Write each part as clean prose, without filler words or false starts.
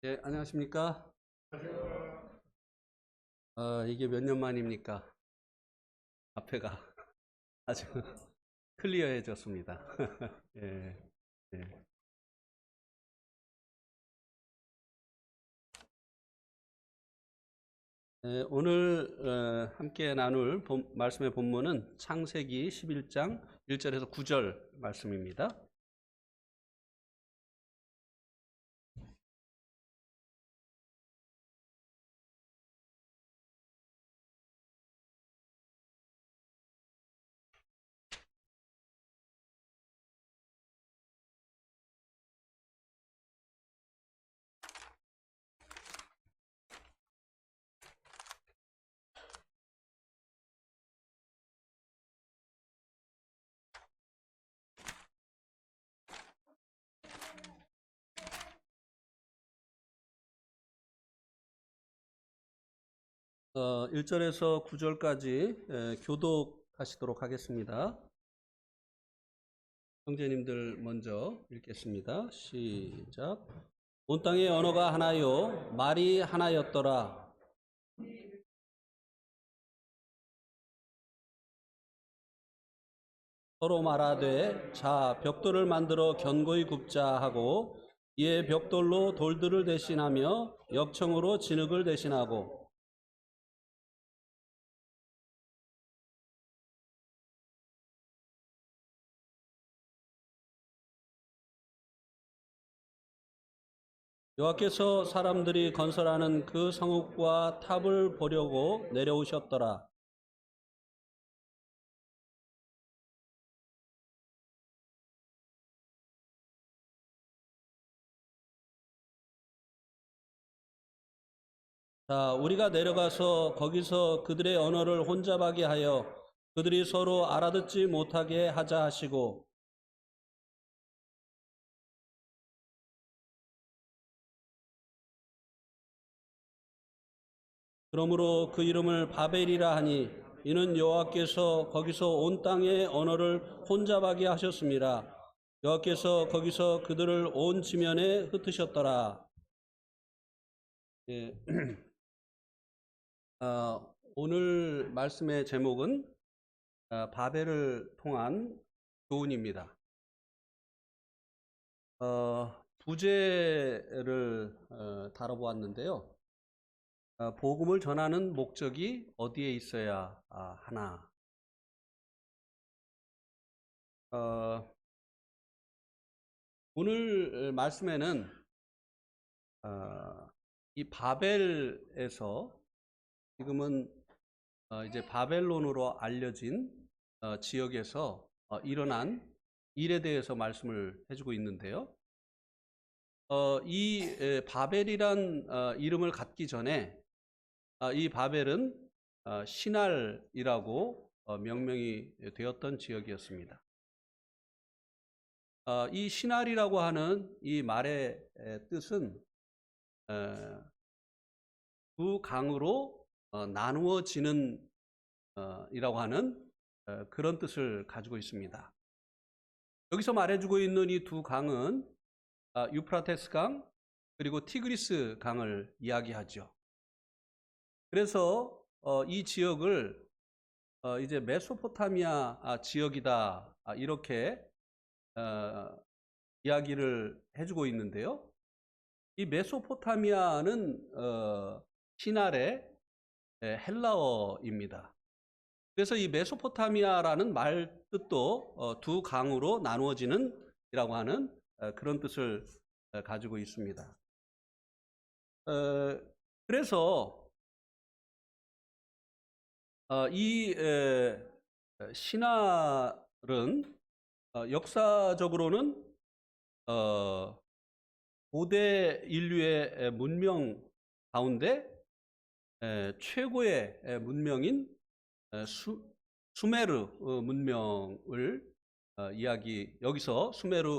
네, 안녕하십니까? 이게 몇 년 만입니까? 앞에가 아주 클리어해졌습니다. 예, 예. 오늘 함께 나눌 말씀의 본문은 창세기 11장 1절에서 9절 말씀입니다. 1절에서 9절까지 교독하시도록 하겠습니다. 형제님들 먼저 읽겠습니다. 시작. 온 땅의 언어가 하나요 말이 하나였더라. 서로 말하되 자 벽돌을 만들어 견고히 굽자 하고 이에 벽돌로 돌들을 대신하며 역청으로 진흙을 대신하고 여호와께서 사람들이 건설하는 그 성읍과 탑을 보려고 내려오셨더라. 자, 우리가 내려가서 거기서 그들의 언어를 혼잡하게 하여 그들이 서로 알아듣지 못하게 하자 하시고 그러므로 그 이름을 바벨이라 하니 이는 여호와께서 거기서 온 땅의 언어를 혼잡하게 하셨습니다. 여호와께서 거기서 그들을 온 지면에 흩으셨더라. 예. 오늘 말씀의 제목은 바벨을 통한 교훈입니다. 부제를 다뤄보았는데요. 복음을 전하는 목적이 어디에 있어야 하나? 오늘 말씀에는 이 바벨에서 지금은 이제 바벨론으로 알려진 지역에서 일어난 일에 대해서 말씀을 해주고 있는데요. 이 바벨이란 이름을 갖기 전에 이 바벨은 시날이라고 명명이 되었던 지역이었습니다. 이 시날이라고 하는 이 말의 뜻은 두 강으로 나누어지는 이라고 하는 그런 뜻을 가지고 있습니다. 여기서 말해주고 있는 이 두 강은 유프라테스 강 그리고 티그리스 강을 이야기하죠. 그래서 이 지역을 이제 메소포타미아 지역이다 이렇게 이야기를 해주고 있는데요. 이 메소포타미아는 시날의 헬라어입니다. 그래서 이 메소포타미아라는 말 뜻도 두 강으로 나누어지는 이라고 하는 그런 뜻을 가지고 있습니다. 그래서 이 시날은 역사적으로는 고대 인류의 문명 가운데 최고의 문명인 수메르 문명을 여기서 수메르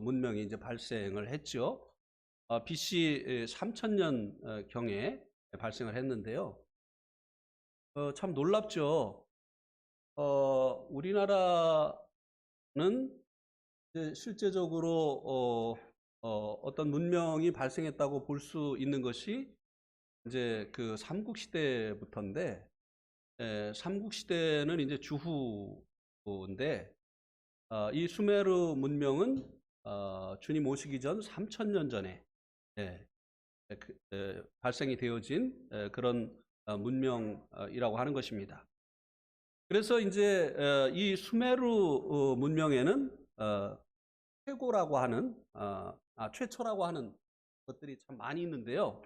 문명이 이제 발생을 했죠. BC 3000년 경에 발생을 했는데요. 참 놀랍죠. 우리나라는 실제적으로 어떤 문명이 발생했다고 볼 수 있는 것이 이제 그 삼국시대부터인데, 삼국시대는 이제 주후인데, 이 수메르 문명은 주님 오시기 전 3000년 전에 예, 발생이 되어진 그런 문명이라고 하는 것입니다. 그래서 이제 이 수메르 문명에는 최고라고 하는 최초라고 하는 것들이 참 많이 있는데요.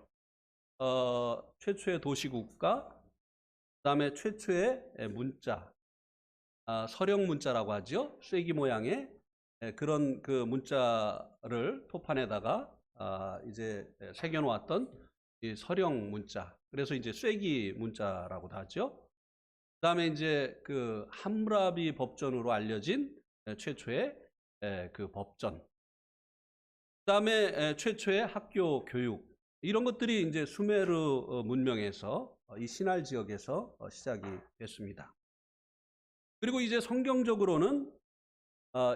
최초의 도시국가, 그다음에 최초의 문자, 서령 문자라고 하죠. 쐐기 모양의 그런 그 문자를 토판에다가 이제 새겨놓았던 이 서령 문자. 그래서 이제 쐐기 문자라고도 하죠. 그다음에 이제 그 함무라비 법전으로 알려진 최초의 그 법전. 그다음에 최초의 학교 교육. 이런 것들이 이제 수메르 문명에서 이 신할 지역에서 시작이 됐습니다. 그리고 이제 성경적으로는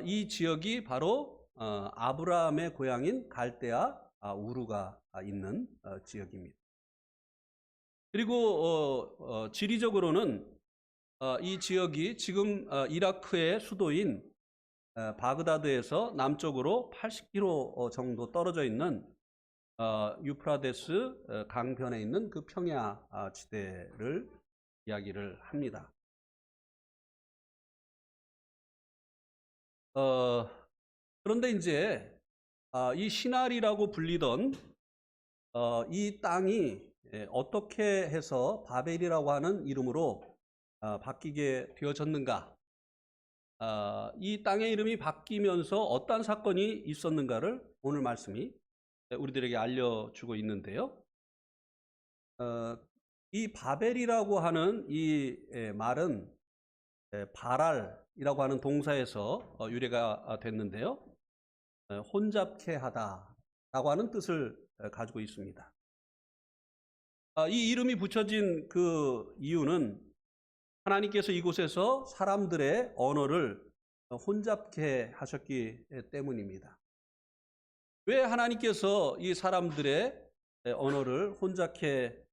이 지역이 바로 아브라함의 고향인 갈대아 우르가 있는 지역입니다. 그리고 지리적으로는 이 지역이 지금 이라크의 수도인 바그다드에서 남쪽으로 80km 정도 떨어져 있는 유프라데스 강변에 있는 그 평야 지대를 이야기를 합니다. 그런데 이제 이 시날이라고 불리던 이 땅이 어떻게 해서 바벨이라고 하는 이름으로 바뀌게 되어졌는가? 이 땅의 이름이 바뀌면서 어떤 사건이 있었는가를 오늘 말씀이 우리들에게 알려주고 있는데요. 이 바벨이라고 하는 이 말은 바랄이라고 하는 동사에서 유래가 됐는데요. 혼잡케 하다라고 하는 뜻을 가지고 있습니다. 이 이름이 붙여진 그 이유는 하나님께서 이곳에서 사람들의 언어를 혼잡케 하셨기 때문입니다. 왜 하나님께서 이 사람들의 언어를 혼잡케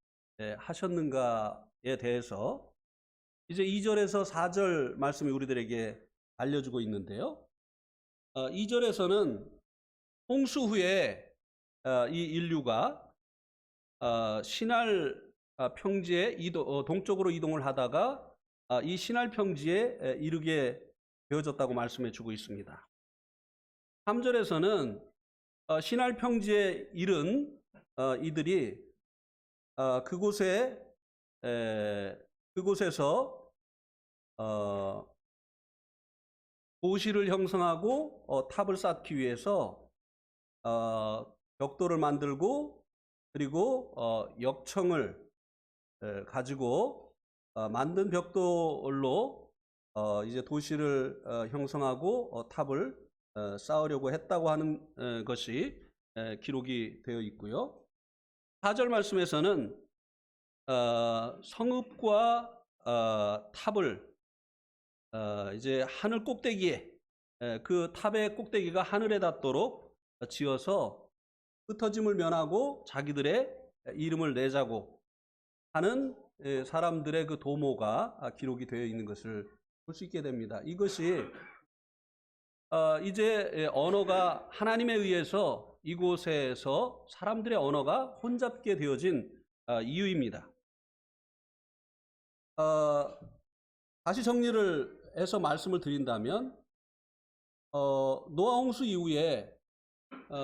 하셨는가에 대해서 이제 2절에서 4절 말씀이 우리들에게 알려주고 있는데요. 2절에서는 홍수 후에 이 인류가 시날 평지에 동쪽으로 이동을 하다가 이 시날 평지에 이르게 되어졌다고 말씀해 주고 있습니다. 3절에서는 시날 평지에 이른 이들이 그곳에서 도시를 형성하고 탑을 쌓기 위해서 벽돌을 만들고 그리고 역청을 가지고 만든 벽돌로 이제 도시를 형성하고 탑을 쌓으려고 했다고 하는 것이 기록이 되어 있고요. 4절 말씀에서는 성읍과 탑을 이제 하늘 꼭대기에 그 탑의 꼭대기가 하늘에 닿도록 지어서 흩어짐을 면하고 자기들의 이름을 내자고 하는 사람들의 그 도모가 기록이 되어 있는 것을 볼 수 있게 됩니다. 이것이 이제 언어가 하나님에 의해서 이곳에서 사람들의 언어가 혼잡게 되어진 이유입니다. 다시 정리를 해서 말씀을 드린다면 노아 홍수 이후에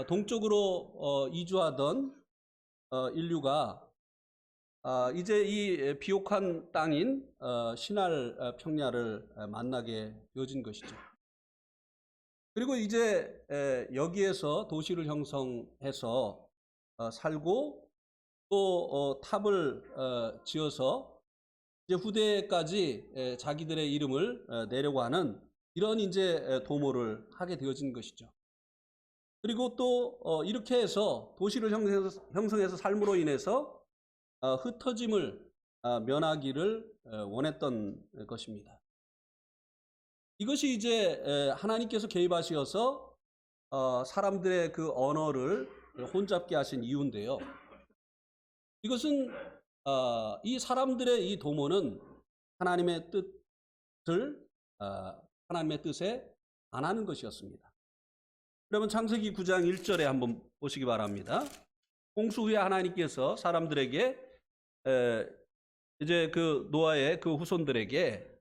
동쪽으로 이주하던 인류가 이제 이 비옥한 땅인 시날 평야를 만나게 되어진 것이죠. 그리고 이제 여기에서 도시를 형성해서 살고 또 탑을 지어서 이제 후대까지 자기들의 이름을 내려고 하는 이런 이제 도모를 하게 되어진 것이죠. 그리고 또 이렇게 해서 도시를 형성해서 삶으로 인해서 흩어짐을 면하기를 원했던 것입니다. 이것이 이제 하나님께서 개입하셔서 사람들의 그 언어를 혼잡게 하신 이유인데요. 이것은 이 사람들의 이 도모는 하나님의 뜻을 하나님의 뜻에 반하는 것이었습니다. 그러면 창세기 9장 1절에 한번 보시기 바랍니다. 홍수 후에 하나님께서 사람들에게 이제 그 노아의 그 후손들에게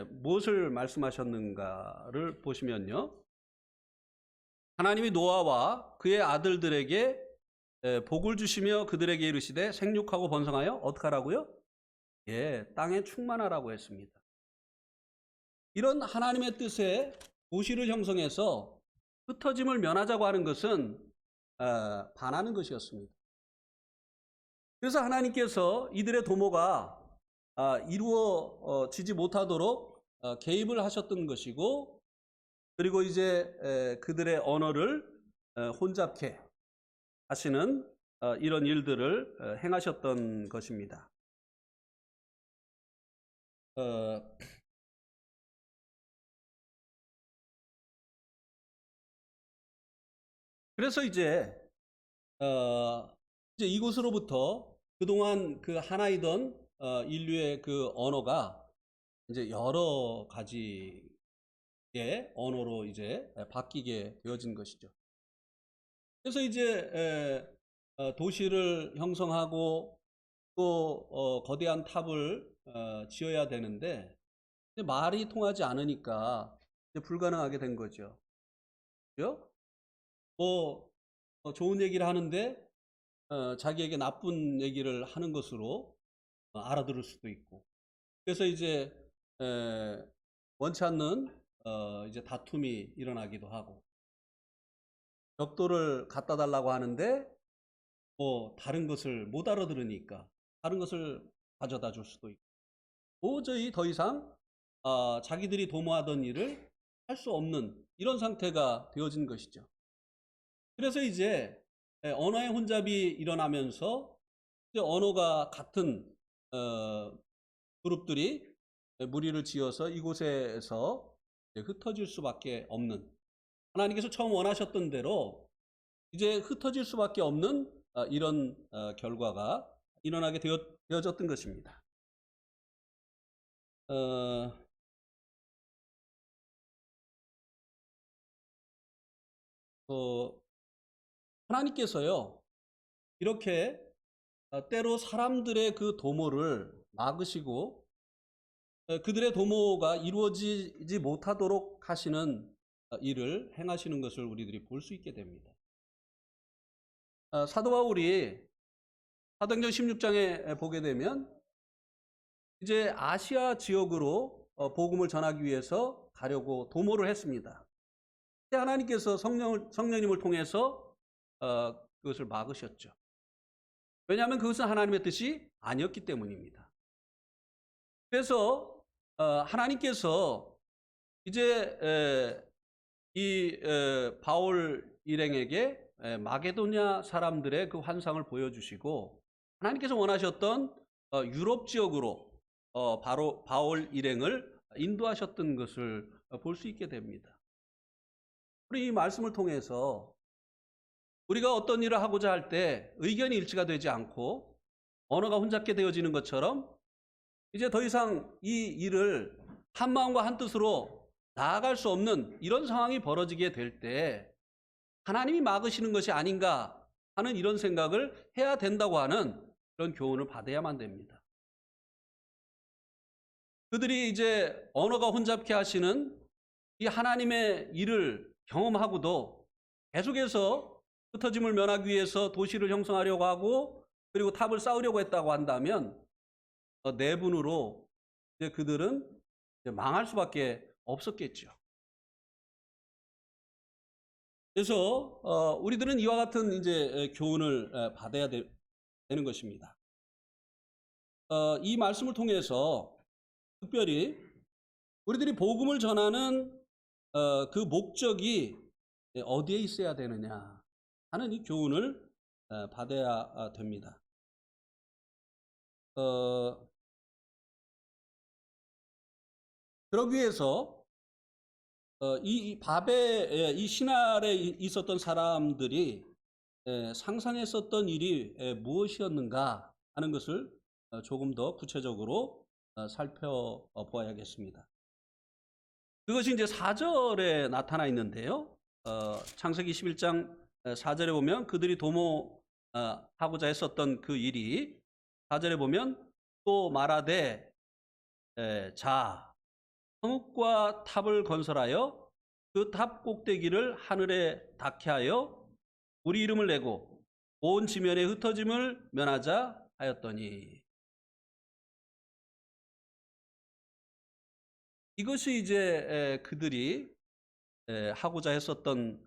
무엇을 말씀하셨는가를 보시면요. 하나님이 노아와 그의 아들들에게 복을 주시며 그들에게 이르시되 생육하고 번성하여 어떻게 하라고요? 예, 땅에 충만하라고 했습니다. 이런 하나님의 뜻에 도시를 형성해서 흩어짐을 면하자고 하는 것은 반하는 것이었습니다. 그래서 하나님께서 이들의 도모가 이루어지지 못하도록 개입을 하셨던 것이고, 그리고 이제 그들의 언어를 혼잡케 하시는 이런 일들을 행하셨던 것입니다. 그래서 이제 이곳으로부터 그동안 그 하나이던 인류의 그 언어가 이제 여러 가지의 언어로 이제 바뀌게 되어진 것이죠. 그래서 이제 도시를 형성하고 또 거대한 탑을 지어야 되는데 말이 통하지 않으니까 이제 불가능하게 된 거죠. 그죠? 뭐 좋은 얘기를 하는데 자기에게 나쁜 얘기를 하는 것으로 알아들을 수도 있고, 그래서 이제 원치 않는 이제 다툼이 일어나기도 하고, 벽돌을 갖다 달라고 하는데 뭐 다른 것을 못 알아들으니까 다른 것을 가져다 줄 수도 있고, 도저히 더 이상 자기들이 도모하던 일을 할 수 없는 이런 상태가 되어진 것이죠. 그래서 이제 언어의 혼잡이 일어나면서 이제 언어가 같은 그룹들이 무리를 지어서 이곳에서 흩어질 수밖에 없는, 하나님께서 처음 원하셨던 대로 이제 흩어질 수밖에 없는 이런 결과가 일어나게 되어졌던 것입니다. 하나님께서요, 이렇게 때로 사람들의 그 도모를 막으시고 그들의 도모가 이루어지지 못하도록 하시는 일을 행하시는 것을 우리들이 볼 수 있게 됩니다. 사도 바울이 사도행전 16장에 보게 되면 이제 아시아 지역으로 복음을 전하기 위해서 가려고 도모를 했습니다. 하나님께서 성령님을 통해서 그것을 막으셨죠. 왜냐하면 그것은 하나님의 뜻이 아니었기 때문입니다. 그래서 하나님께서 이제 이 바울 일행에게 마게도냐 사람들의 그 환상을 보여주시고, 하나님께서 원하셨던 유럽 지역으로 바로 바울 일행을 인도하셨던 것을 볼 수 있게 됩니다. 우리 이 말씀을 통해서 우리가 어떤 일을 하고자 할 때 의견이 일치가 되지 않고 언어가 혼잡게 되어지는 것처럼 이제 더 이상 이 일을 한 마음과 한 뜻으로 나아갈 수 없는 이런 상황이 벌어지게 될 때 하나님이 막으시는 것이 아닌가 하는 이런 생각을 해야 된다고 하는 그런 교훈을 받아야만 됩니다. 그들이 이제 언어가 혼잡케 하시는 이 하나님의 일을 경험하고도 계속해서 흩어짐을 면하기 위해서 도시를 형성하려고 하고 그리고 탑을 쌓으려고 했다고 한다면 내분으로 이제 그들은 이제 망할 수밖에 없었겠죠. 그래서 우리들은 이와 같은 이제 교훈을 받아야 되는 것입니다. 이 말씀을 통해서 특별히 우리들이 복음을 전하는 그 목적이 어디에 있어야 되느냐 하는 이 교훈을 받아야 됩니다. 그러기 위해서 이 바벨 이 신할에 있었던 사람들이 상상했었던 일이 무엇이었는가 하는 것을 조금 더 구체적으로 살펴보아야겠습니다. 그것이 이제 4절에 나타나 있는데요. 창세기 11장 4절에 보면 그들이 도모하고자 했었던 그 일이 4절에 보면 또 말하되 자 성읍과 탑을 건설하여 그 탑 꼭대기를 하늘에 닿게 하여 우리 이름을 내고 온 지면에 흩어짐을 면하자 하였더니, 이것이 이제 그들이 하고자 했었던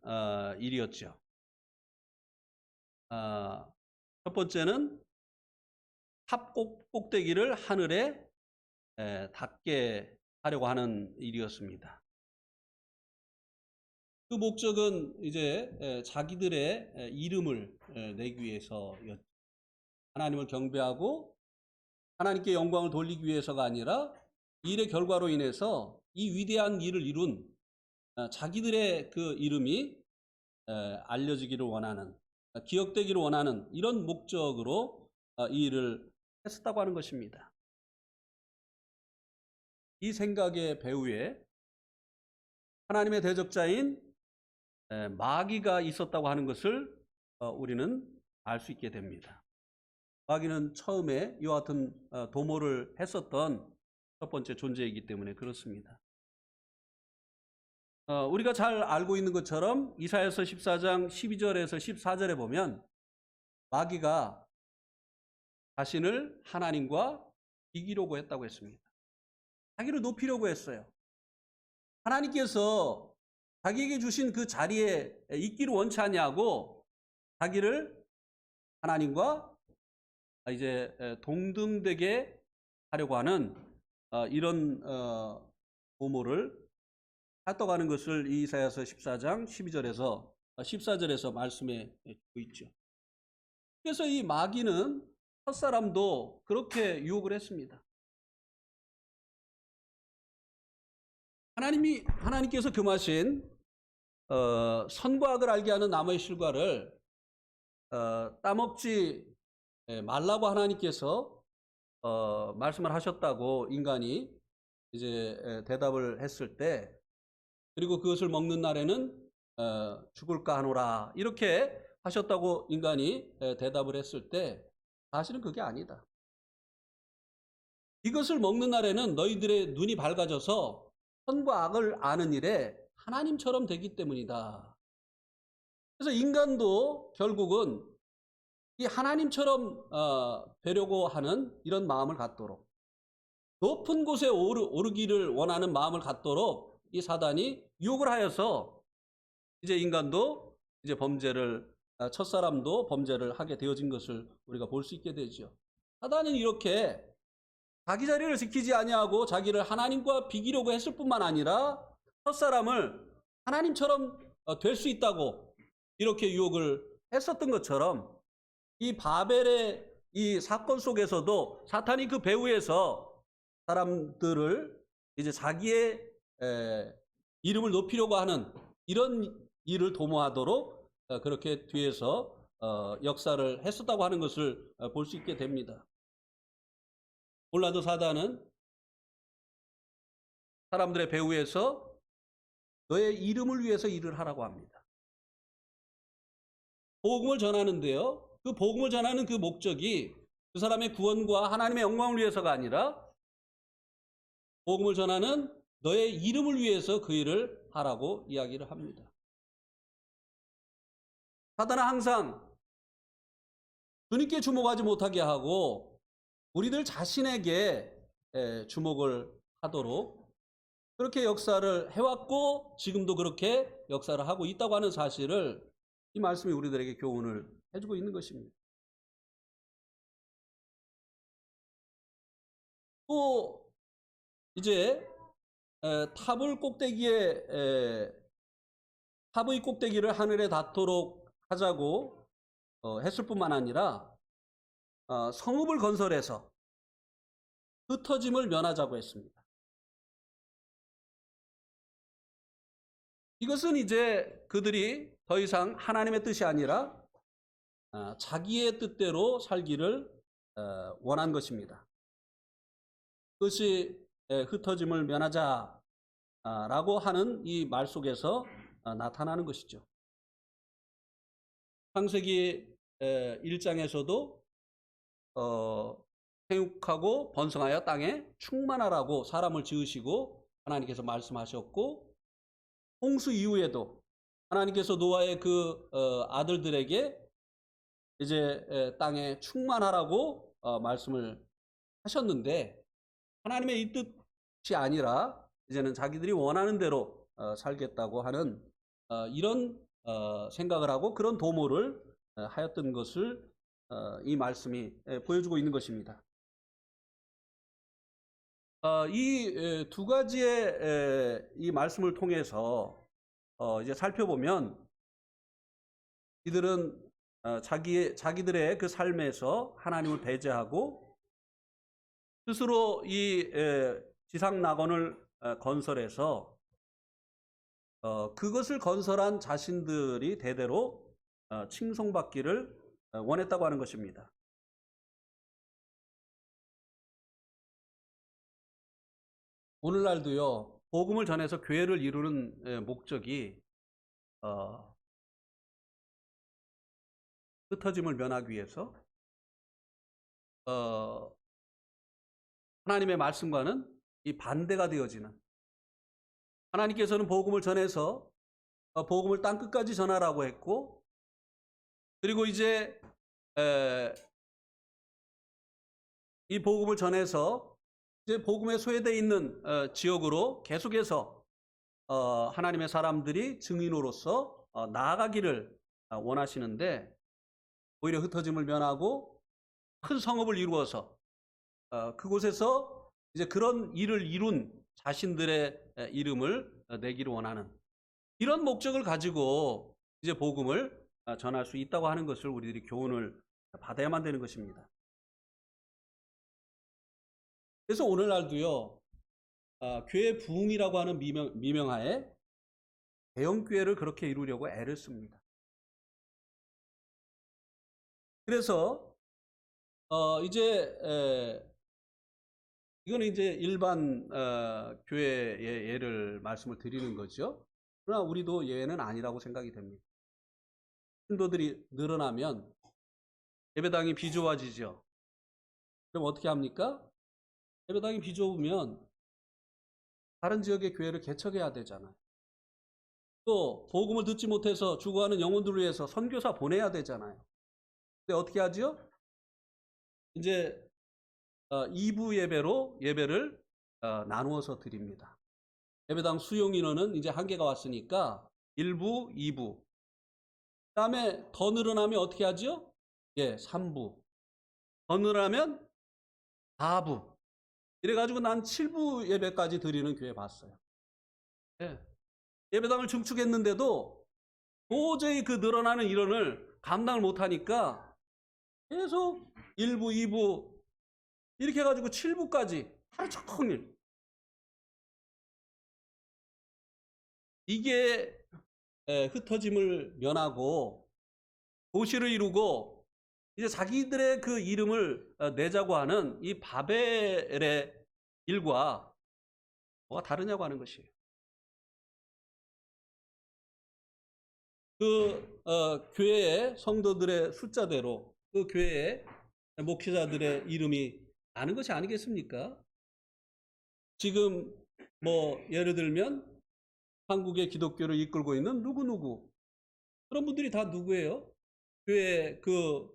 일이었죠. 첫 번째는 탑 꼭대기를 하늘에 닿게 하려고 하는 일이었습니다. 그 목적은 이제 자기들의 이름을 내기 위해서였죠. 하나님을 경배하고 하나님께 영광을 돌리기 위해서가 아니라 이 일의 결과로 인해서 이 위대한 일을 이룬 자기들의 그 이름이 알려지기를 원하는, 기억되기를 원하는 이런 목적으로 이 일을 했었다고 하는 것입니다. 이 생각의 배후에 하나님의 대적자인 마귀가 있었다고 하는 것을 우리는 알 수 있게 됩니다. 마귀는 처음에 이와 같은 도모를 했었던 첫 번째 존재이기 때문에 그렇습니다. 우리가 잘 알고 있는 것처럼 이사야서 14장 12절에서 14절에 보면 마귀가 자신을 하나님과 이기려고 했다고 했습니다. 자기를 높이려고 했어요. 하나님께서 자기에게 주신 그 자리에 있기를 원치 않냐고 자기를 하나님과 이제 동등되게 하려고 하는 이런 도모를 했다가는 것을 이사야서 14장 12절에서 14절에서 말씀해 주고 있죠. 그래서 이 마귀는 첫사람도 그렇게 유혹을 했습니다. 하나님께서 금하신 선과 악을 알게 하는 나무의 실과를 따먹지 말라고 하나님께서 말씀을 하셨다고 인간이 이제 대답을 했을 때, 그리고 그것을 먹는 날에는 죽을까 하노라 이렇게 하셨다고 인간이 대답을 했을 때, 사실은 그게 아니다. 이것을 먹는 날에는 너희들의 눈이 밝아져서 선과 악을 아는 일에 하나님처럼 되기 때문이다. 그래서 인간도 결국은 이 하나님처럼 되려고 하는 이런 마음을 갖도록, 높은 곳에 오르기를 원하는 마음을 갖도록 이 사단이 유혹을 하여서 이제 인간도 이제 첫사람도 범죄를 하게 되어진 것을 우리가 볼 수 있게 되죠. 사단은 이렇게 자기 자리를 지키지 아니하고 자기를 하나님과 비기려고 했을 뿐만 아니라 첫사람을 하나님처럼 될 수 있다고 이렇게 유혹을 했었던 것처럼, 이 바벨의 이 사건 속에서도 사탄이 그 배후에서 사람들을 이제 자기의 이름을 높이려고 하는 이런 일을 도모하도록 그렇게 뒤에서 역사를 했었다고 하는 것을 볼 수 있게 됩니다. 몰라도 사단은 사람들의 배후에서 너의 이름을 위해서 일을 하라고 합니다. 복음을 전하는데요, 그 복음을 전하는 그 목적이 그 사람의 구원과 하나님의 영광을 위해서가 아니라 복음을 전하는 너의 이름을 위해서 그 일을 하라고 이야기를 합니다. 사단은 항상 주님께 주목하지 못하게 하고 우리들 자신에게 주목을 하도록 그렇게 역사를 해왔고 지금도 그렇게 역사를 하고 있다고 하는 사실을 이 말씀이 우리들에게 교훈을 해주고 있는 것입니다. 또 이제 탑의 꼭대기를 하늘에 닿도록 하자고 했을 뿐만 아니라 성읍을 건설해서 흩어짐을 면하자고 했습니다. 이것은 이제 그들이 더 이상 하나님의 뜻이 아니라 자기의 뜻대로 살기를 원한 것입니다. 그것이 흩어짐을 면하자라고 하는 이 말 속에서 나타나는 것이죠. 창세기 1장에서도 생육하고 번성하여 땅에 충만하라고 사람을 지으시고 하나님께서 말씀하셨고, 홍수 이후에도 하나님께서 노아의 그 아들들에게 이제 땅에 충만하라고 말씀을 하셨는데, 하나님의 이 뜻이 아니라 이제는 자기들이 원하는 대로 살겠다고 하는 이런 생각을 하고 그런 도모를 하였던 것을 이 말씀이 보여주고 있는 것입니다. 이 두 가지의 이 말씀을 통해서 이제 살펴보면 이들은 자기들의 그 삶에서 하나님을 배제하고 스스로 이 지상 낙원을 건설해서 그것을 건설한 자신들이 대대로 칭송받기를 원했다고 하는 것입니다. 오늘날도요, 복음을 전해서 교회를 이루는 목적이 흩어짐을 면하기 위해서 하나님의 말씀과는 이 반대가 되어지는, 하나님께서는 복음을 전해서 복음을 땅 끝까지 전하라고 했고, 그리고 이제 이 복음을 전해서 이제 복음에 소외되어 있는 지역으로 계속해서 하나님의 사람들이 증인으로서 나아가기를 원하시는데, 오히려 흩어짐을 면하고 큰 성읍을 이루어서 그곳에서 이제 그런 일을 이룬 자신들의 이름을 내기를 원하는 이런 목적을 가지고 이제 복음을 전할 수 있다고 하는 것을 우리들이 교훈을 받아야만 되는 것입니다. 그래서 오늘날도요, 교회 부흥이라고 하는 미명하에 대형교회를 그렇게 이루려고 애를 씁니다. 그래서 이제 이거는 이제 일반 교회의 예를 말씀을 드리는 거죠. 그러나 우리도 예외는 아니라고 생각이 됩니다. 신도들이 늘어나면 예배당이 비좁아지죠. 그럼 어떻게 합니까? 예배당이 비좁으면 다른 지역의 교회를 개척해야 되잖아요. 또 복음을 듣지 못해서 죽어가는 영혼들을 위해서 선교사 보내야 되잖아요. 근데 어떻게 하죠? 이제 2부 예배를 나누어서 드립니다. 예배당 수용 인원은 이제 한계가 왔으니까 1부, 2부. 그다음에 더 늘어나면 어떻게 하죠? 3부. 더 늘어나면 4부. 이래가지고 난 7부 예배까지 드리는 교회 봤어요. 예배당을 증축했는데도 도저히 그 늘어나는 인원을 감당을 못하니까 계속 1부, 2부 이렇게 해가지고 7부까지 하루 종일. 이게 흩어짐을 면하고 도시를 이루고 이제 자기들의 그 이름을 내자고 하는 이 바벨의 일과 뭐가 다르냐고 하는 것이에요. 그 교회의 성도들의 숫자대로 그 교회의 목회자들의 이름이 아는 것이 아니겠습니까? 지금 뭐 예를 들면 한국의 기독교를 이끌고 있는 누구누구, 그런 분들이 다 누구예요? 교회 그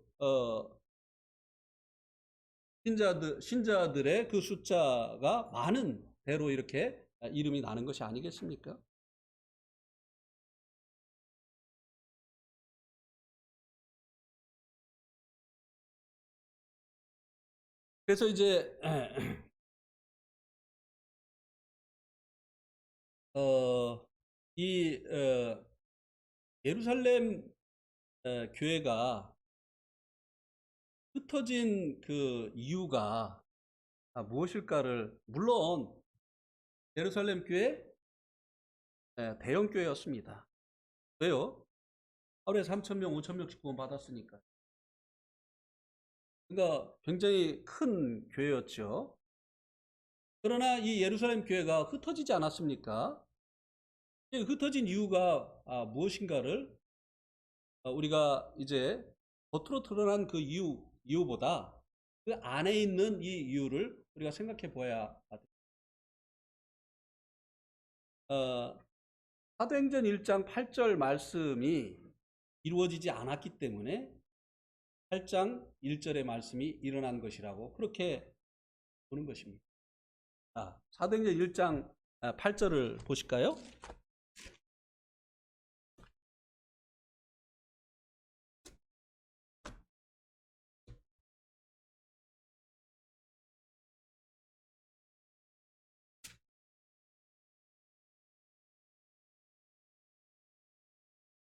신자들의 그 숫자가 많은 대로 이렇게 이름이 나는 것이 아니겠습니까? 그래서 이제 이 예루살렘 교회가 흩어진 그 이유가 무엇일까를, 물론 예루살렘 교회 대형 교회였습니다. 왜요? 하루에 3,000명, 5,000명씩 구원 받았으니까. 그러니까 굉장히 큰 교회였죠. 그러나 이 예루살렘 교회가 흩어지지 않았습니까? 흩어진 이유가 무엇인가를 우리가 이제 겉으로 드러난 그 이유보다 그 안에 있는 이 이유를 우리가 생각해 보아야 합니다. 사도행전 1장 8절 말씀이 이루어지지 않았기 때문에 8장 1절의 말씀이 일어난 것이라고 그렇게 보는 것입니다. 사도행전 1장 8절을 보실까요?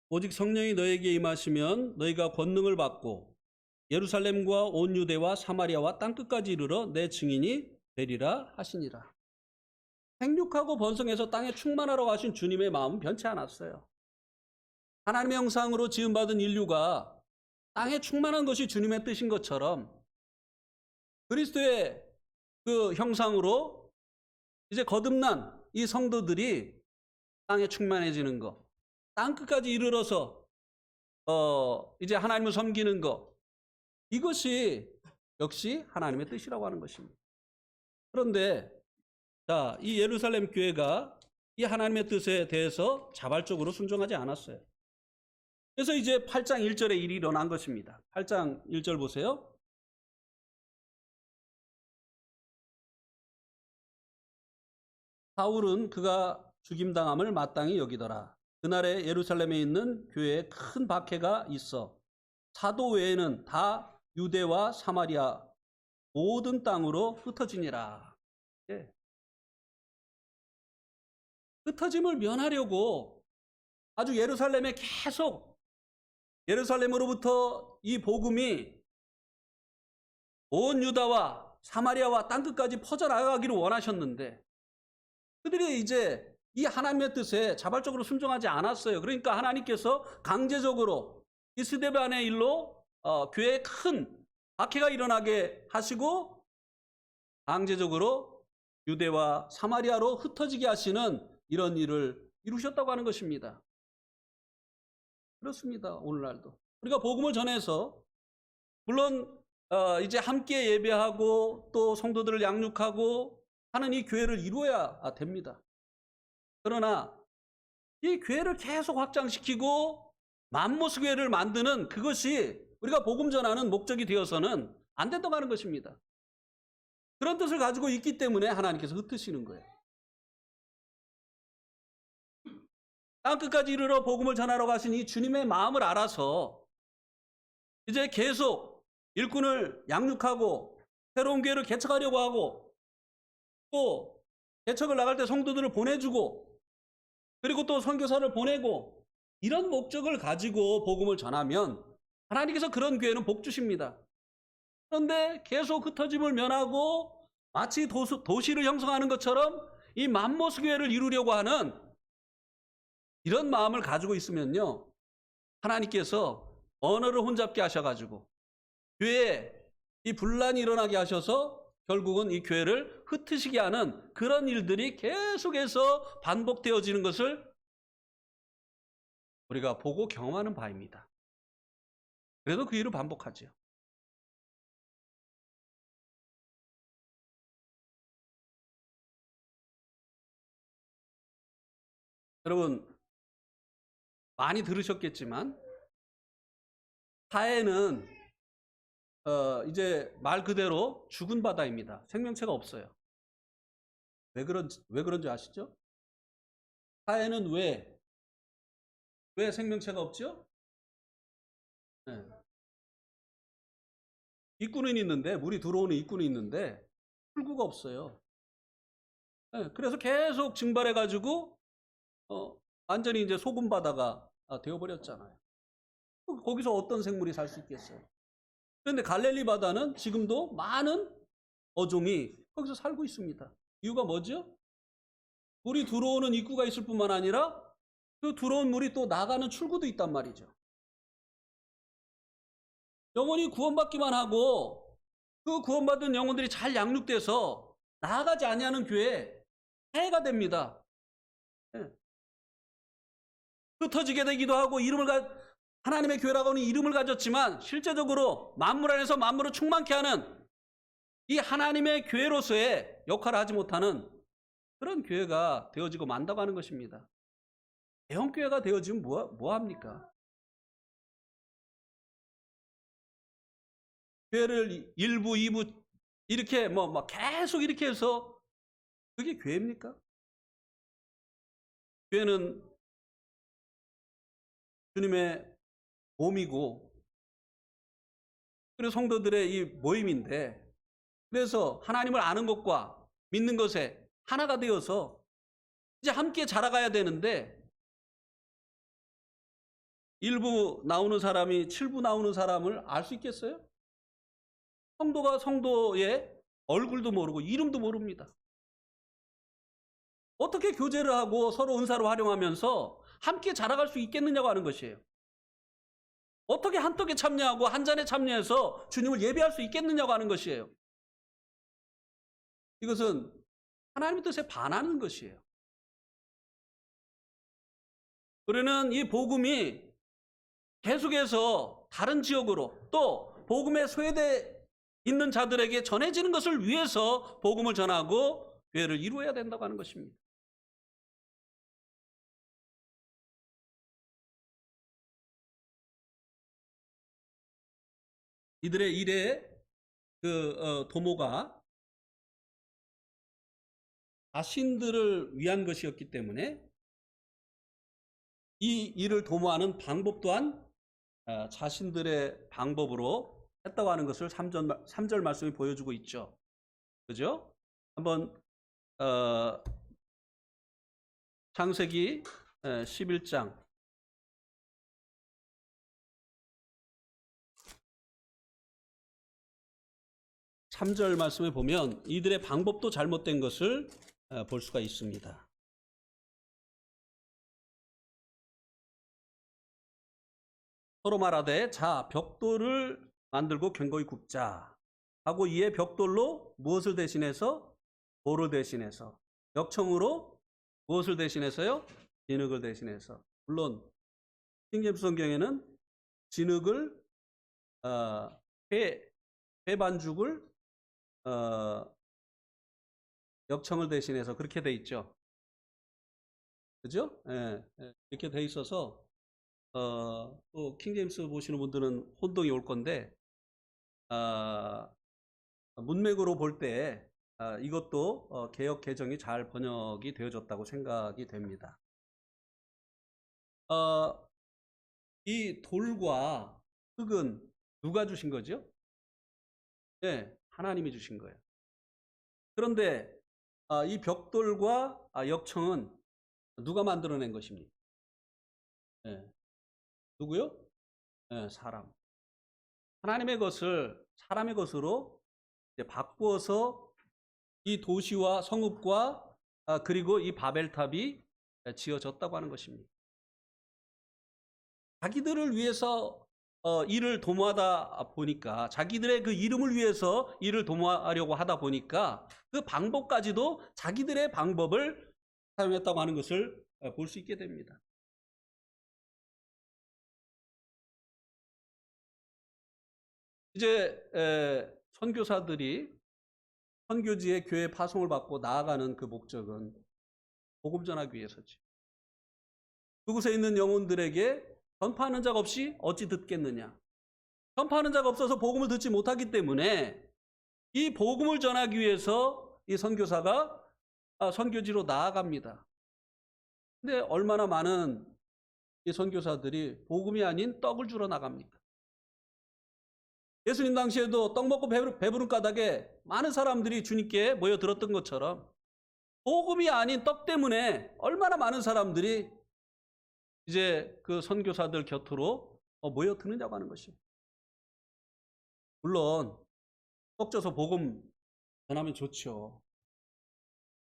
오직 성령이 너에게 임하시면 너희가 권능을 받고 예루살렘과 온 유대와 사마리아와 땅끝까지 이르러 내 증인이 되리라 하시니라. 생육하고 번성해서 땅에 충만하러 가신 주님의 마음은 변치 않았어요. 하나님의 형상으로 지음받은 인류가 땅에 충만한 것이 주님의 뜻인 것처럼 그리스도의 그 형상으로 이제 거듭난 이 성도들이 땅에 충만해지는 것, 땅끝까지 이르러서 이제 하나님을 섬기는 것, 이것이 역시 하나님의 뜻이라고 하는 것입니다. 그런데 이 예루살렘 교회가 이 하나님의 뜻에 대해서 자발적으로 순종하지 않았어요. 그래서 이제 8장 1절에 일이 일어난 것입니다. 8장 1절 보세요. 사울은 그가 죽임당함을 마땅히 여기더라. 그날에 예루살렘에 있는 교회에 큰 박해가 있어 사도 외에는 다 유대와 사마리아 모든 땅으로 흩어지니라. 예. 흩어짐을 면하려고 아주 예루살렘에 계속 예루살렘으로부터 이 복음이 온 유다와 사마리아와 땅끝까지 퍼져나가기를 원하셨는데 그들이 이제 이 하나님의 뜻에 자발적으로 순종하지 않았어요. 그러니까 하나님께서 강제적으로 이 스데반의 일로 교회에 큰 박해가 일어나게 하시고 강제적으로 유대와 사마리아로 흩어지게 하시는 이런 일을 이루셨다고 하는 것입니다. 그렇습니다. 오늘날도 우리가 복음을 전해서 물론 이제 함께 예배하고 또 성도들을 양육하고 하는 이 교회를 이루어야 됩니다. 그러나 이 교회를 계속 확장시키고 맘모스 교회를 만드는 그것이 우리가 복음 전하는 목적이 되어서는 안 된다고 하는 것입니다. 그런 뜻을 가지고 있기 때문에 하나님께서 흩으시는 거예요. 땅끝까지 이르러 복음을 전하러 가신 이 주님의 마음을 알아서 이제 계속 일꾼을 양육하고 새로운 교회를 개척하려고 하고 또 개척을 나갈 때 성도들을 보내주고 그리고 또 선교사를 보내고 이런 목적을 가지고 복음을 전하면 하나님께서 그런 교회는 복 주십니다. 그런데 계속 흩어짐을 면하고 마치 도시를 형성하는 것처럼 이 맘모스 교회를 이루려고 하는 이런 마음을 가지고 있으면요, 하나님께서 언어를 혼잡게 하셔가지고 교회에 이 분란이 일어나게 하셔서 결국은 이 교회를 흩으시게 하는 그런 일들이 계속해서 반복되어지는 것을 우리가 보고 경험하는 바입니다. 그래도 그 일을 반복하죠. 여러분 많이 들으셨겠지만 사해는 이제 말 그대로 죽은 바다입니다. 생명체가 없어요. 왜 그런지 아시죠? 사해는 왜 생명체가 없죠? 네. 입구는 있는데 물이 들어오는 입구는 있는데 출구가 없어요. 네. 그래서 계속 증발해가지고 완전히 이제 소금 바다가 되어버렸잖아요. 거기서 어떤 생물이 살 수 있겠어요? 그런데 갈릴리 바다는 지금도 많은 어종이 거기서 살고 있습니다. 이유가 뭐죠? 물이 들어오는 입구가 있을 뿐만 아니라 그 들어온 물이 또 나가는 출구도 있단 말이죠. 영혼이 구원받기만 하고 그 구원받은 영혼들이 잘 양육돼서 나아가지 아니하는 교회 해가 됩니다. 예. 흩어지게 되기도 하고 하나님의 교회라고 하는 이름을 가졌지만 실제적으로 만물 안에서 만물을 충만케 하는 이 하나님의 교회로서의 역할을 하지 못하는 그런 교회가 되어지고 만다고 하는 것입니다. 대형교회가 되어지면 뭐 합니까? 교회를 1부, 2부 이렇게 계속 이렇게 해서 그게 교회입니까? 교회는 주님의 몸이고 그리고 성도들의 이 모임인데 그래서 하나님을 아는 것과 믿는 것에 하나가 되어서 이제 함께 자라가야 되는데 1부 나오는 사람이 7부 나오는 사람을 알 수 있겠어요? 성도가 성도의 얼굴도 모르고 이름도 모릅니다. 어떻게 교제를 하고 서로 은사를 활용하면서 함께 자라갈 수 있겠느냐고 하는 것이에요. 어떻게 한떡에 참여하고 한 잔에 참여해서 주님을 예배할 수 있겠느냐고 하는 것이에요. 이것은 하나님의 뜻에 반하는 것이에요. 우리는 이 복음이 계속해서 다른 지역으로 또 복음에 소외되어 있는 자들에게 전해지는 것을 위해서 복음을 전하고 교회를 이루어야 된다고 하는 것입니다. 이들의 일의 도모가 자신들을 위한 것이었기 때문에 이 일을 도모하는 방법 또한 자신들의 방법으로 했다고 하는 것을 3절 말씀이 보여주고 있죠. 그죠? 한번 창세기 11장 3절 말씀에 보면 이들의 방법도 잘못된 것을 볼 수가 있습니다. 서로 말하되 자 벽돌을 만들고 견고히 굽자 하고 이에 벽돌로 무엇을 대신해서? 돌을 대신해서. 역청으로 무엇을 대신해서요? 진흙을 대신해서. 물론 킹제임스 성경에는 진흙을 회반죽을 역청을 대신해서 그렇게 돼 있죠. 그죠? 예, 이렇게 돼 있어서 또 킹제임스 보시는 분들은 혼동이 올 건데 문맥으로 볼 때 이것도 개역 개정이 잘 번역이 되어졌다고 생각이 됩니다. 이 돌과 흙은 누가 주신 거죠? 네, 하나님이 주신 거예요. 그런데 이 벽돌과 역청은 누가 만들어낸 것입니까? 네. 누구요? 네, 사람. 하나님의 것을 사람의 것으로 바꾸어서 이 도시와 성읍과 그리고 이 바벨탑이 지어졌다고 하는 것입니다. 자기들을 위해서 일을 도모하다 보니까 자기들의 그 이름을 위해서 일을 도모하려고 하다 보니까 그 방법까지도 자기들의 방법을 사용했다고 하는 것을 볼 수 있게 됩니다. 이제 선교사들이 선교지의 교회 파송을 받고 나아가는 그 목적은 복음 전하기 위해서지. 그곳에 있는 영혼들에게 전파하는 자가 없이 어찌 듣겠느냐. 전파하는 자가 없어서 복음을 듣지 못하기 때문에 이 복음을 전하기 위해서 이 선교사가 선교지로 나아갑니다. 근데 얼마나 많은 이 선교사들이 복음이 아닌 떡을 주러 나갑니까? 예수님 당시에도 떡 먹고 배부른 까닭에 많은 사람들이 주님께 모여들었던 것처럼 복음이 아닌 떡 때문에 얼마나 많은 사람들이 이제 그 선교사들 곁으로 모여드느냐고 하는 것입니다. 물론 떡 줘서 복음 전하면 좋죠.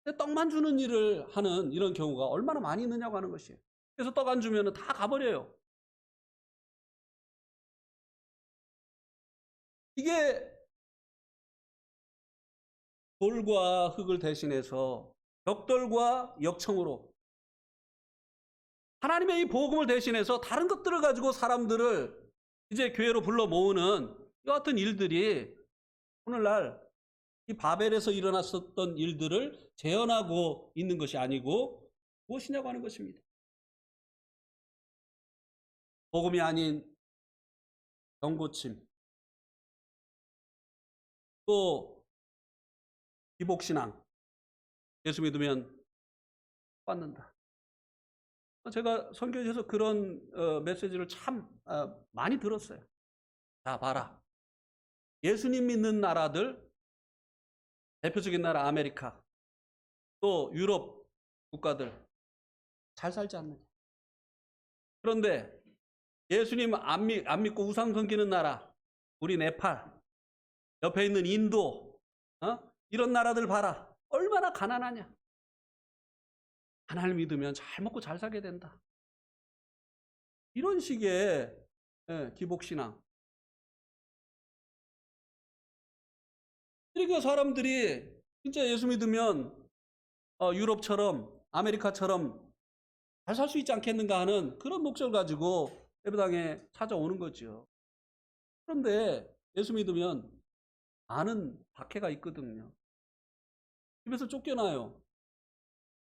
근데 떡만 주는 일을 하는 이런 경우가 얼마나 많이 있느냐고 하는 것이에요. 그래서 떡 안 주면 다 가버려요. 이게 돌과 흙을 대신해서 벽돌과 역청으로 하나님의 이 복음을 대신해서 다른 것들을 가지고 사람들을 이제 교회로 불러 모으는 이 같은 일들이 오늘날 이 바벨에서 일어났었던 일들을 재현하고 있는 것이 아니고 무엇이냐고 하는 것입니다. 복음이 아닌 병고침, 또 기복신앙, 예수 믿으면 받는다. 제가 선교에서 그런 메시지를 참 많이 들었어요. 자, 봐라. 예수님 믿는 나라들, 대표적인 나라 아메리카, 또 유럽 국가들 잘 살지 않느냐. 그런데 예수님 안 믿고 우상 섬기는 나라, 우리 네팔, 옆에 있는 인도, 이런 나라들 봐라. 얼마나 가난하냐. 하나님 믿으면 잘 먹고 잘 살게 된다. 이런 식의 기복신앙. 그러니까 사람들이 진짜 예수 믿으면 유럽처럼 아메리카처럼 잘 살 수 있지 않겠는가 하는 그런 목적을 가지고 예배당에 찾아오는 거죠. 그런데 예수 믿으면 많은 박해가 있거든요. 집에서 쫓겨나요.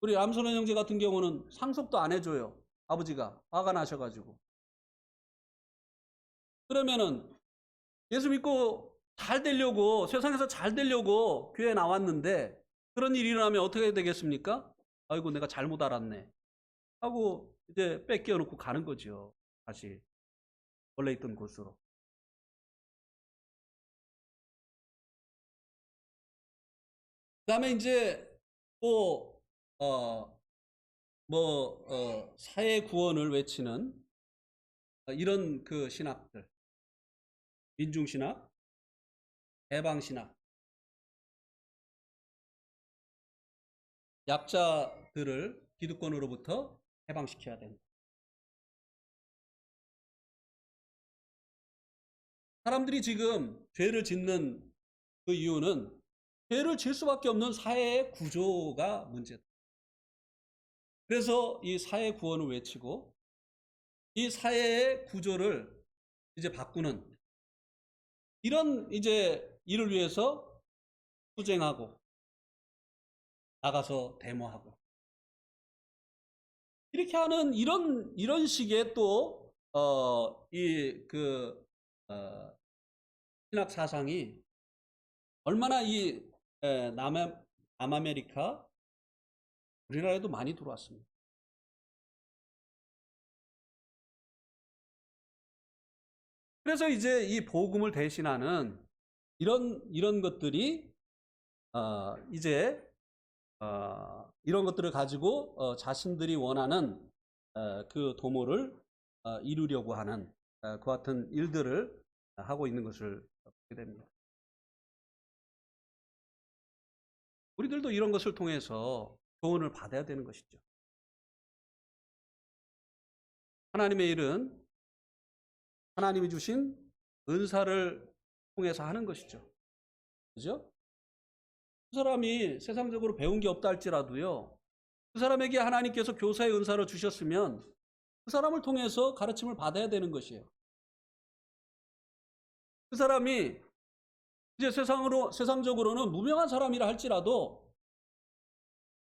우리 암소년 형제 같은 경우는 상속도 안 해줘요. 아버지가 화가 나셔가지고. 그러면은 예수 믿고 잘 되려고, 세상에서 잘 되려고 교회에 나왔는데 그런 일이 일어나면 어떻게 되겠습니까? 아이고 내가 잘못 알았네 하고 이제 뺏겨 놓고 가는 거죠. 다시 원래 있던 곳으로. 그 다음에 이제 또 사회 구원을 외치는 이런 그 신학들, 민중신학, 해방신학, 약자들을 기득권으로부터 해방시켜야 된다. 사람들이 지금 죄를 짓는 그 이유는 죄를 질 수밖에 없는 사회의 구조가 문제다. 그래서 이 사회 구원을 외치고 이 사회의 구조를 이제 바꾸는 이런 이제 일을 위해서 투쟁하고 나가서 데모하고 이렇게 하는 이런 식의 또 신학 사상이 얼마나 이 남아메리카 우리나라에도 많이 들어왔습니다. 그래서 이제 이 복음을 대신하는 이런 것들이 이제 이런 것들을 가지고 자신들이 원하는 그 도모를 이루려고 하는 그 같은 일들을 하고 있는 것을 보게 됩니다. 우리들도 이런 것을 통해서 교훈을 받아야 되는 것이죠. 하나님의 일은 하나님이 주신 은사를 통해서 하는 것이죠. 그죠? 그 사람이 세상적으로 배운 게 없다 할지라도요, 그 사람에게 하나님께서 교사의 은사를 주셨으면 그 사람을 통해서 가르침을 받아야 되는 것이에요. 그 사람이 이제 세상적으로는 무명한 사람이라 할지라도,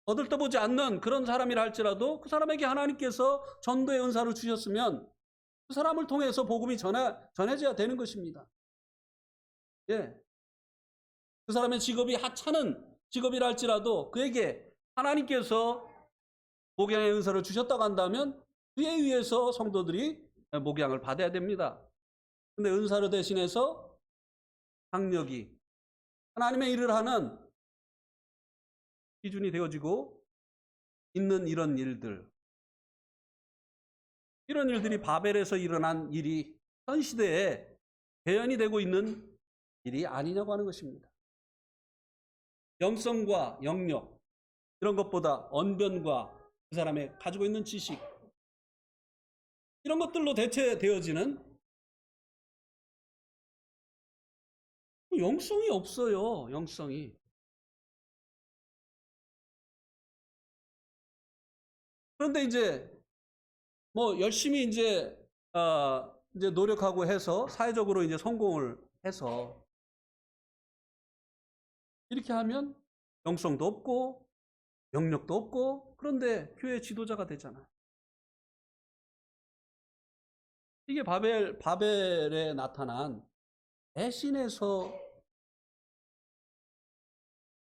거들떠보지 않는 그런 사람이라 할지라도 그 사람에게 하나님께서 전도의 은사를 주셨으면 그 사람을 통해서 복음이 전해져야 되는 것입니다. 예. 그 사람의 직업이 하찮은 직업이라 할지라도 그에게 하나님께서 목양의 은사를 주셨다고 한다면 그에 의해서 성도들이 목양을 받아야 됩니다. 근데 은사를 대신해서 학력이 하나님의 일을 하는 기준이 되어지고 있는 이런 일들이 바벨에서 일어난 일이 현 시대에 대연이 되고 있는 일이 아니냐고 하는 것입니다. 영성과 영역 이런 것보다 언변과 그 사람의 가지고 있는 지식 이런 것들로 대체되어지는 영성이 없어요. 영성이. 그런데 이제 뭐 열심히 이제 노력하고 해서 사회적으로 이제 성공을 해서 이렇게 하면 영성도 없고 영력도 없고 그런데 교회 지도자가 되잖아요. 이게 바벨에 나타난 대신에서의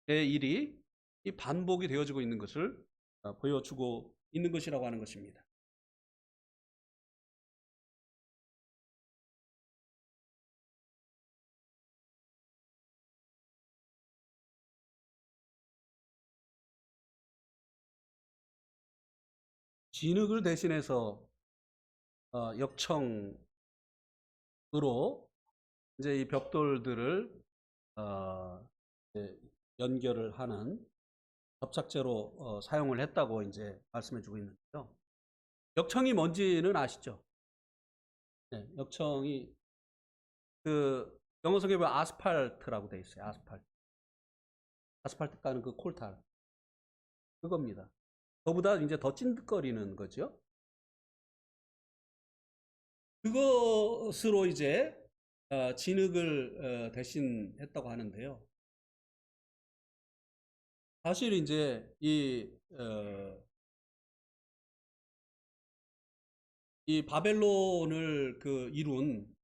일이 이 반복이 되어지고 있는 것을 보여주고 있는 것이라고 하는 것입니다. 진흙을 대신해서 역청으로 이제 이 벽돌들을 이제 연결을 하는 접착제로 사용을 했다고 이제 말씀해주고 있는데요. 역청이 뭔지는 아시죠? 네, 역청이 그 영어 성경에 보면 아스팔트라고 돼 있어요. 아스팔트 까는 그 콜탈 그겁니다. 그거보다 이제 더 찐득거리는 거죠. 그것으로 이제 진흙을 대신했다고 하는데요. 사실 이제 이 바벨론을 이룬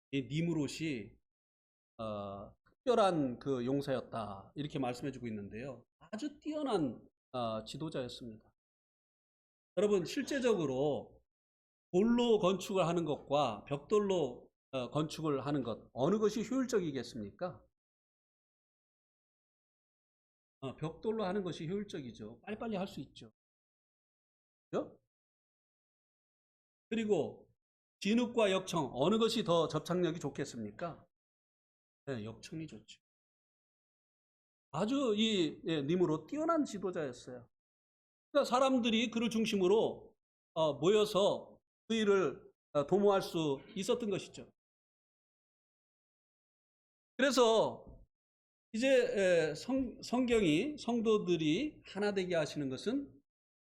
이 니므롯이 특별한 그 용사였다 이렇게 말씀해주고 있는데요. 아주 뛰어난 지도자였습니다. 여러분 실제적으로 돌로 건축을 하는 것과 벽돌로 건축을 하는 것 어느 것이 효율적이겠습니까? 벽돌로 하는 것이 효율적이죠. 빨리빨리 할 수 있죠. 그렇죠? 그리고 진흙과 역청 어느 것이 더 접착력이 좋겠습니까? 네, 역청이 좋죠. 아주 님으로 뛰어난 지도자였어요. 그러니까 사람들이 그를 중심으로 모여서 그 일을 도모할 수 있었던 것이죠. 그래서 이제 성경이 성도들이 하나 되게 하시는 것은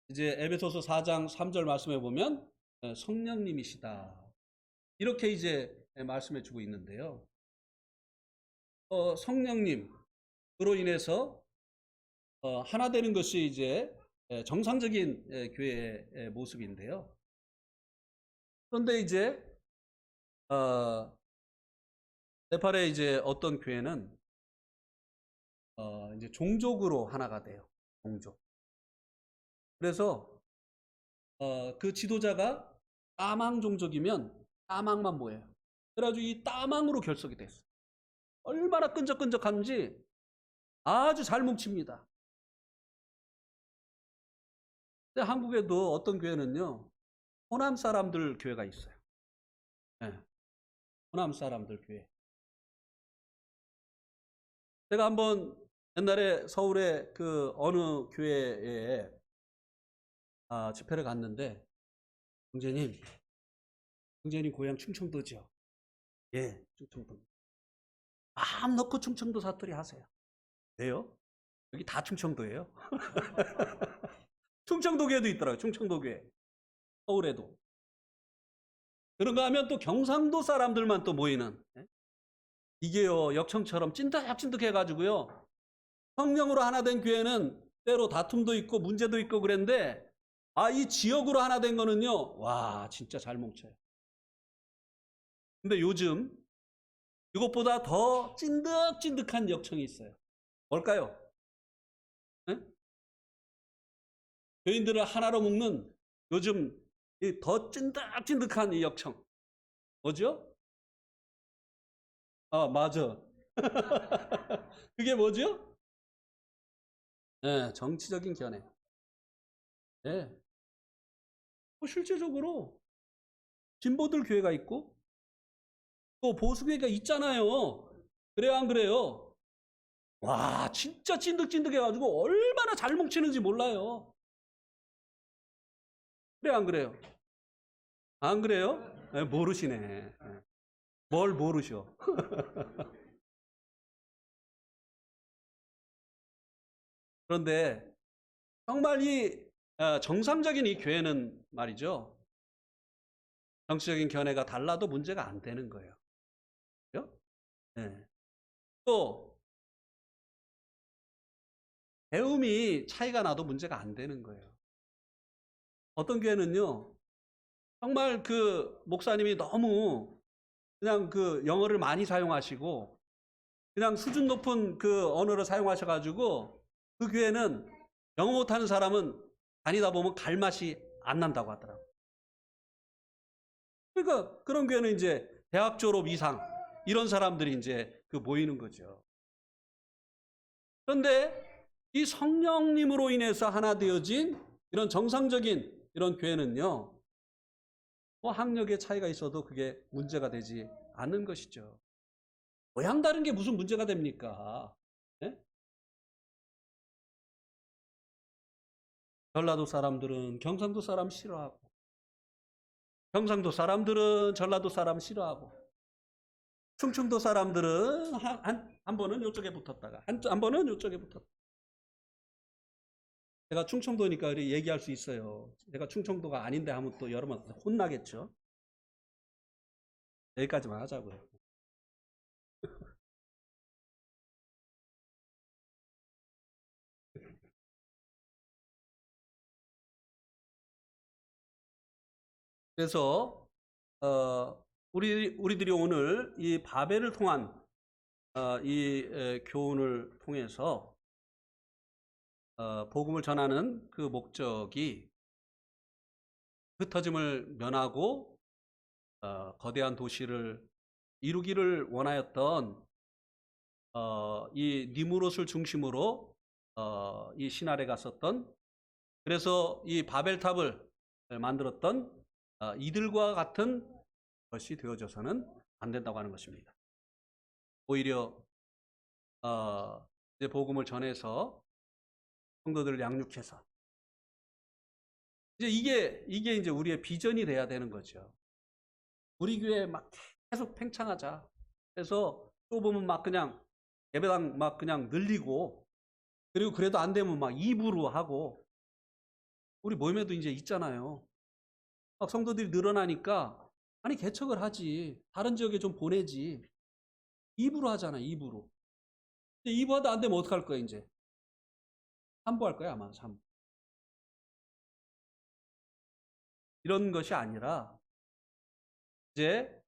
이제 에베소서 4장 3절 말씀해 보면 성령님이시다. 이렇게 이제 말씀해 주고 있는데요. 성령님으로 인해서 하나 되는 것이 이제 정상적인 교회의 모습인데요. 그런데 이제 네팔에 이제 어떤 교회는 이제 종족으로 하나가 돼요. 종족. 그래서 그 지도자가 따망 종족이면 따망만 모여요. 그래가지고 이 따망으로 결석이 됐어요. 얼마나 끈적끈적한지 아주 잘 뭉칩니다. 근데 한국에도 어떤 교회는요, 호남 사람들 교회가 있어요. 네. 호남 사람들 교회. 제가 한번 옛날에 서울의 그 어느 교회에 집회를 갔는데, 형제님 고향 충청도죠? 예, 충청도. 마음 놓고 충청도 사투리 하세요. 왜요? 여기 다 충청도예요. 충청도 교회도 있더라고요. 충청도 교회. 서울에도. 그런가 하면 또 경상도 사람들만 또 모이는. 이게요, 역청처럼 찐득찐득 해가지고요. 성령으로 하나 된 교회는 때로 다툼도 있고 문제도 있고 그랬는데, 이 지역으로 하나 된 거는요, 와, 진짜 잘 뭉쳐요. 근데 요즘 이것보다 더 찐득찐득한 역청이 있어요. 뭘까요? 네? 교인들을 하나로 묶는 요즘 더 찐득찐득한 이 역청. 뭐죠? 맞아. 그게 뭐죠? 네, 정치적인 견해. 네. 실제적으로 진보들 교회가 있고 또 보수교회가 있잖아요. 그래요, 안 그래요? 와, 진짜 찐득찐득해가지고 얼마나 잘 뭉치는지 몰라요. 그래요, 안 그래요? 안 그래요? 예, 모르시네. 예. 뭘 모르셔. 그런데 정말 이 정상적인 이 교회는 말이죠. 정치적인 견해가 달라도 문제가 안 되는 거예요. 그죠? 예. 또 배움이 차이가 나도 문제가 안 되는 거예요. 어떤 교회는요. 정말 그 목사님이 너무 그냥 그 영어를 많이 사용하시고 그냥 수준 높은 그 언어를 사용하셔 가지고 그 교회는 영어 못하는 사람은 다니다 보면 갈 맛이 안 난다고 하더라고요. 그러니까 그런 교회는 이제 대학 졸업 이상 이런 사람들이 이제 그 모이는 거죠. 그런데 이 성령님으로 인해서 하나 되어진 이런 정상적인 이런 교회는요. 뭐 학력의 차이가 있어도 그게 문제가 되지 않는 것이죠. 모양 다른 게 무슨 문제가 됩니까? 예? 전라도 사람들은 경상도 사람 싫어하고 경상도 사람들은 전라도 사람 싫어하고 충청도 사람들은 한 번은 이쪽에 붙었다가 한 번은 이쪽에 붙었다. 제가 충청도니까 얘기할 수 있어요. 제가 충청도가 아닌데 하면 또 여러분 혼나겠죠. 여기까지만 하자고요. 그래서 우리들이 오늘 이 바벨을 통한 이 교훈을 통해서 복음을 전하는 그 목적이 흩어짐을 면하고 거대한 도시를 이루기를 원하였던 이 니무롯을 중심으로 이 신할에 갔었던 그래서 이 바벨탑을 만들었던 이들과 같은 것이 되어져서는 안 된다고 하는 것입니다. 오히려 이제 복음을 전해서 성도들을 양육해서 이제 이게 이제 우리의 비전이 돼야 되는 거죠. 우리 교회 막 계속 팽창하자. 그래서 또 보면 막 그냥 예배당 막 그냥 늘리고 그리고 그래도 안 되면 막 2부로 하고 우리 모임에도 이제 있잖아요. 막 성도들이 늘어나니까 아니 개척을 하지. 다른 지역에 좀 보내지. 2부로 하잖아. 2부로. 2부 하다 안 되면 어떡할 거야 이제. 3부 할 거야 아마 3부. 이런 것이 아니라 이제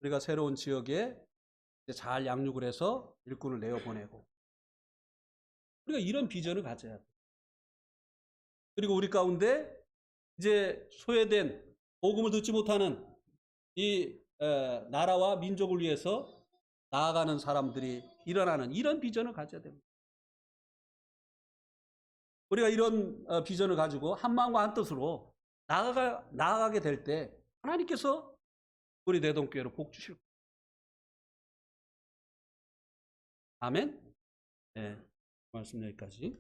우리가 새로운 지역에 잘 양육을 해서 일꾼을 내어보내고 우리가 이런 비전을 가져야 돼. 그리고 우리 가운데 이제 소외된 복음을 듣지 못하는 이 나라와 민족을 위해서 나아가는 사람들이 일어나는 이런 비전을 가져야 됩니다. 우리가 이런 비전을 가지고 한 마음과 한 뜻으로 나아가게 될 때 하나님께서 우리 내동교회로 복 주실 거예요. 아멘. 네, 말씀 여기까지.